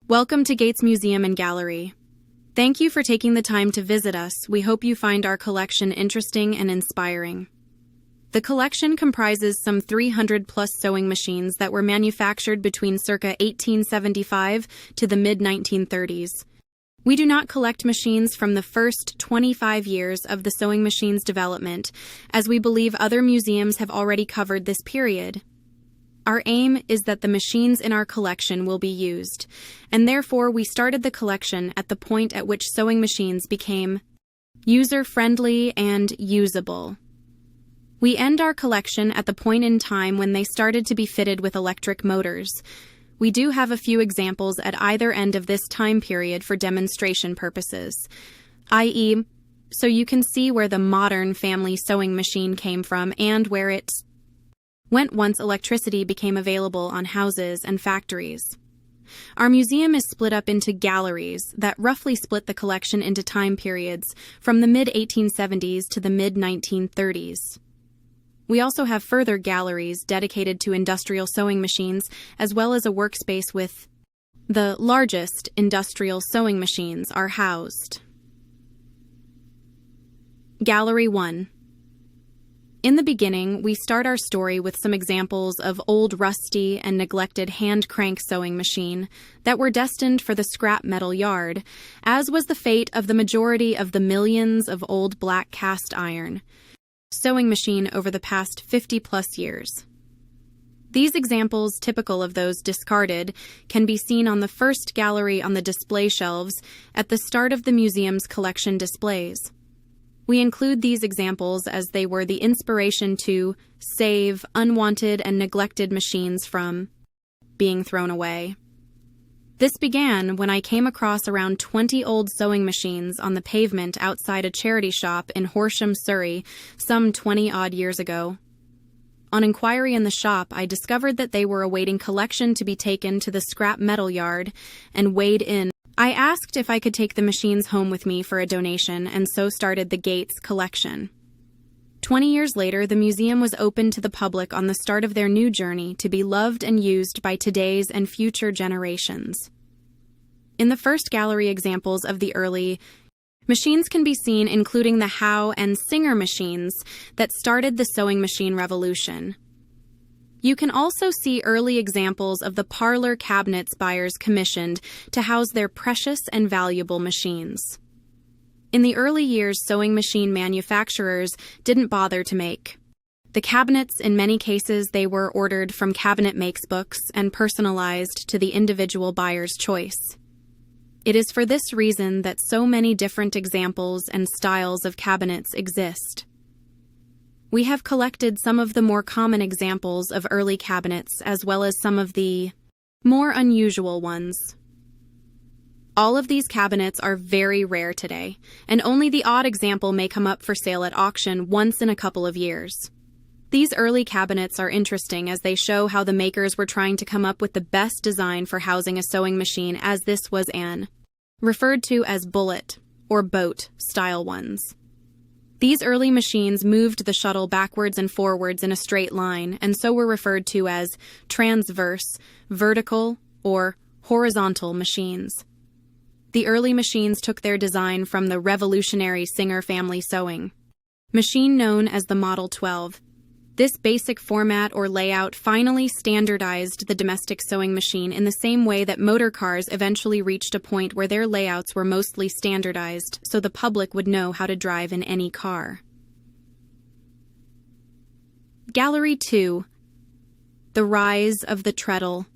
Welcome to Gates Museum and Gallery. Thank you for taking the time to visit us. We hope you find our collection interesting and inspiring. The collection comprises some 300-plus sewing machines that were manufactured between circa 1875 to the mid-1930s. We do not collect machines from the first 25 years of the sewing machine's development, as we believe other museums have already covered this period. Our aim is that the machines in our collection will be used, and therefore we started the collection at the point at which sewing machines became user-friendly and usable. We end our collection at the point in time when they started to be fitted with electric motors. We do have a few examples at either end of this time period for demonstration purposes, i.e., so you can see where the modern family sewing machine came from and where it went once electricity became available on houses and factories. Our museum is split up into galleries that roughly split the collection into time periods from the mid-1870s to the mid-1930s. We also have further galleries dedicated to industrial sewing machines, as well as a workspace with the largest industrial sewing machines are housed. Gallery 1. In the beginning, we start our story with some examples of old rusty and neglected hand-crank sewing machine that were destined for the scrap metal yard, as was the fate of the majority of the millions of old black cast iron sewing machine over the past 50-plus years. These examples, typical of those discarded, can be seen on the first gallery on the display shelves at the start of the museum's collection displays. We include these examples as they were the inspiration to save unwanted and neglected machines from being thrown away. This began when I came across around 20 old sewing machines on the pavement outside a charity shop in Horsham, Surrey, some 20-odd years ago. On inquiry in the shop, I discovered that they were awaiting collection to be taken to the scrap metal yard and weighed in. I asked if I could take the machines home with me for a donation, and so started the Gates collection. 20 years later, the museum was opened to the public on the start of their new journey to be loved and used by today's and future generations. In the first gallery, examples of the early machines can be seen, including the Howe and Singer machines that started the sewing machine revolution. You can also see early examples of the parlor cabinets buyers commissioned to house their precious and valuable machines. In the early years, sewing machine manufacturers didn't bother to make the cabinets. In many cases, they were ordered from cabinet makes books and personalized to the individual buyer's choice. It is for this reason that so many different examples and styles of cabinets exist. We have collected some of the more common examples of early cabinets, as well as some of the more unusual ones. All of these cabinets are very rare today, and only the odd example may come up for sale at auction once in a couple of years. These early cabinets are interesting as they show how the makers were trying to come up with the best design for housing a sewing machine, as this was referred to as bullet or boat style ones. These early machines moved the shuttle backwards and forwards in a straight line, and so were referred to as transverse, vertical, or horizontal machines. The early machines took their design from the revolutionary Singer family sewing machine known as the Model 12. This basic format or layout finally standardized the domestic sewing machine in the same way that motor cars eventually reached a point where their layouts were mostly standardized so the public would know how to drive in any car. Gallery 2. The Rise of the Treadle.